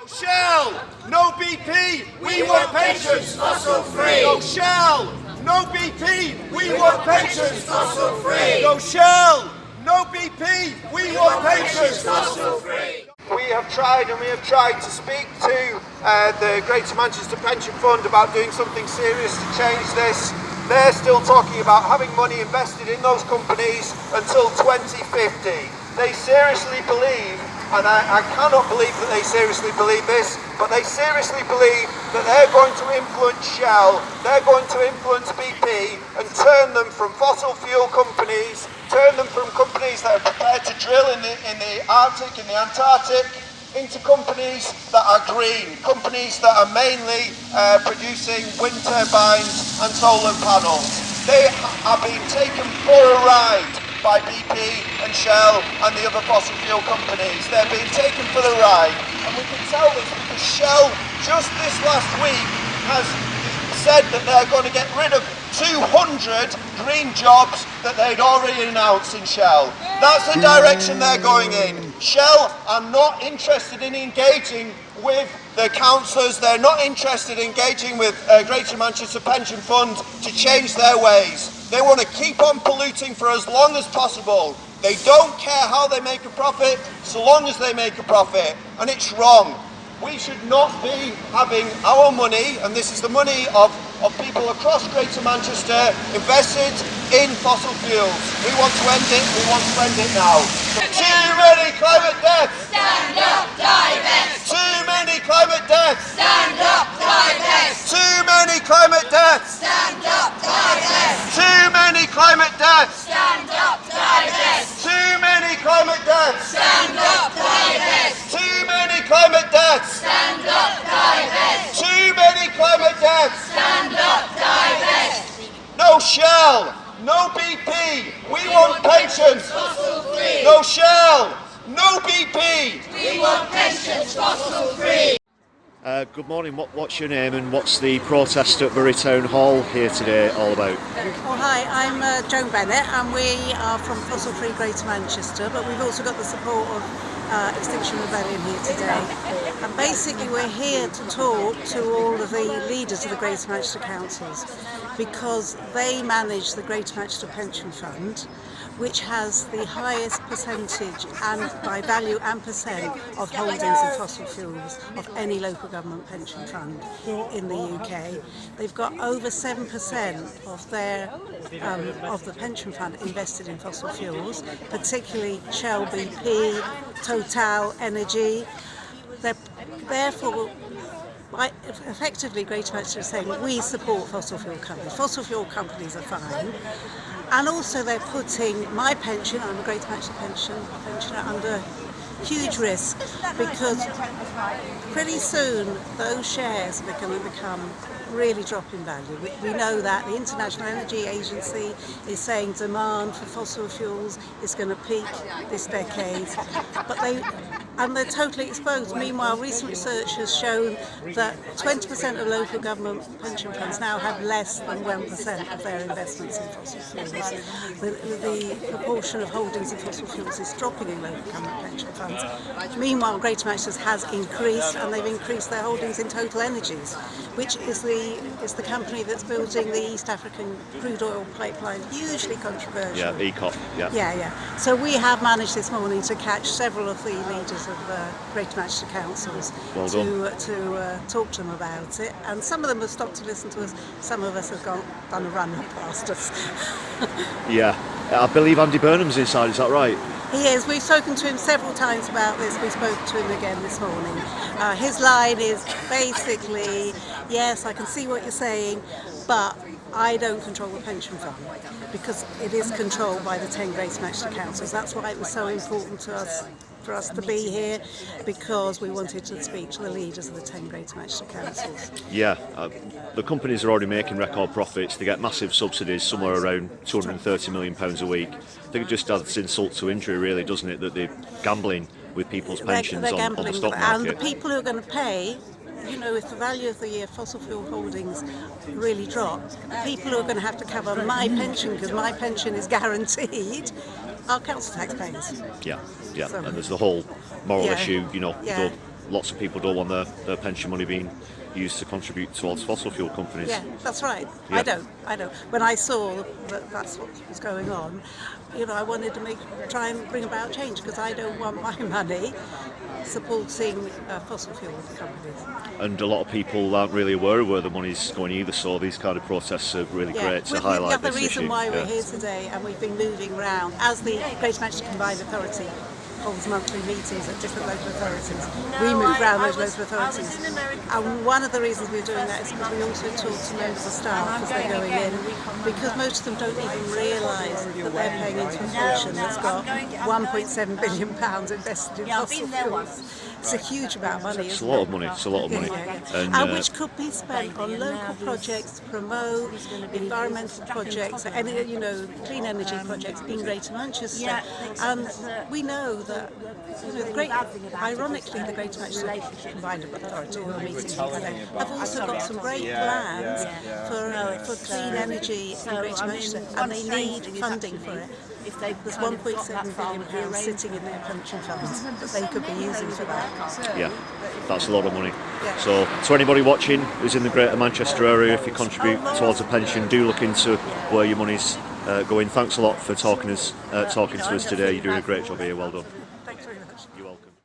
No Shell, no BP, we want pensions fossil free. No Shell, no BP, we want pensions fossil free. No Shell, no BP, we want pensions fossil free. We have tried to speak to the Greater Manchester Pension Fund about doing something serious to change this. They're still talking about having money invested in those companies until 2050. They seriously believe, and I cannot believe that they seriously believe this, but they seriously believe that they're going to influence Shell, they're going to influence BP and turn them from fossil fuel companies, turn them from companies that are prepared to drill in the Arctic, in the Antarctic, into companies that are green, companies that are mainly producing wind turbines and solar panels. They are being taken for a ride by BP and Shell and the other fossil fuel companies. They're being taken for the ride. And we can tell this because Shell, just this last week, has said that they're going to get rid of 200 green jobs that they'd already announced in Shell. That's the direction they're going in. Shell are not interested in engaging with the councillors, they're not interested in engaging with Greater Manchester Pension Fund to change their ways. They want to keep on polluting for as long as possible. They don't care how they make a profit, so long as they make a profit. And it's wrong. We should not be having our money, and this is the money of people across Greater Manchester, invested in fossil fuels. We want to end it, we want to end it now. Too many climate deaths! Stand up, divest! Too many climate deaths! Stand up, divest! Too many climate deaths! Stand up, divest! Too many climate deaths! Stand up, divest! Too many climate deaths! Stand up, divest! Too many climate deaths! Stand up, divest! Too many climate deaths! Stand up, divest! No Shell! No BP! We want pensions! Fossil free! No Shell! No BP! We want pensions fossil free! Good morning. What's your name and what's the protest at Bury Town Hall here today all about? Oh, hi, I'm Joan Bennet and we are from Fossil Free Greater Manchester, but we've also got the support of Extinction Rebellion here today. And basically we're here to talk to all of the leaders of the Greater Manchester councils because they manage the Greater Manchester Pension Fund, which has the highest percentage and by value and percent of holdings in fossil fuels of any local government pension fund in the UK. They've got over 7% of their of the pension fund invested in fossil fuels, particularly Shell, BP, Total Energy. Therefore, effectively, Greater Manchester is saying we support fossil fuel companies. Fossil fuel companies are fine. And also they're putting my pension, I'm a Greater Manchester pensioner, under huge risk because pretty soon those shares are going to become really drop in value. We know that the International Energy Agency is saying demand for fossil fuels is going to peak this decade, but they're totally exposed. Meanwhile, recent research has shown that 20% of local government pension funds now have less than 1% of their investments in fossil fuels. The proportion of holdings in fossil fuels is dropping in local government pension funds. Meanwhile, Greater Manchester has increased, and they've increased their holdings in Total Energies, which is the company that's building the East African crude oil pipeline, hugely controversial. Yeah, ECOP, yeah. Yeah. So we have managed this morning to catch several of the leaders of Greater Manchester councils to talk to them about it, and some of them have stopped to listen to us, some of us have done a run past us. Yeah, I believe Andy Burnham's inside, is that right? He is. We've spoken to him several times about this. We spoke to him again this morning. His line is basically, yes, I can see what you're saying, but I don't control the pension fund because it is controlled by the 10 Greater Manchester councils. That's why it was so important to us for us to be here, because we wanted to speak to the leaders of the 10 Greater Manchester councils. Yeah, the companies are already making record profits. They get massive subsidies, somewhere around £230 million a week. I think it just adds insult to injury, really, doesn't it, that they're gambling with people's pensions on the stock market. And the people who are going to pay, you know, if the value of the fossil fuel holdings really drop, the people who are going to have to cover my pension, because my pension is guaranteed, are council taxpayers. Yeah, so, and there's the whole moral issue, you know, Lots of people don't want their pension money being used to contribute towards fossil fuel companies. Yeah, that's right. Yeah. I don't. When I saw that that's what was going on, I wanted to try and bring about change, because I don't want my money supporting fossil fuel companies. And a lot of people aren't really aware of where the money's going either, so these kind of protests are really great to highlight The this reason issue. why we're here today, and we've been moving around as the Greater Manchester Combined Authority holds monthly meetings at different local authorities. We move around those local authorities. And one of the reasons we're doing that is because we also talk to members of staff as they're going in, because most of them don't even realise that they're paying into a pension that's got £1.7 billion invested in fossil fuels. It's a huge amount of money, It's a isn't lot it? of money. It's a lot of money. And which could be spent on local projects to promote environmental projects, and clean energy projects in Greater Manchester. And we know that, ironically, the Greater Manchester Combined Authority, who are meeting today, have also got some great plans for clean energy in Greater Manchester, and they need funding for it. There's £1.7 billion sitting in their pension funds that they could be using for that. Yeah, that's a lot of money. Yeah. So to anybody watching who's in the Greater Manchester area, if you contribute towards a pension, do look into where your money's going. Thanks a lot for talking to us today. You're doing a great job here. Well done.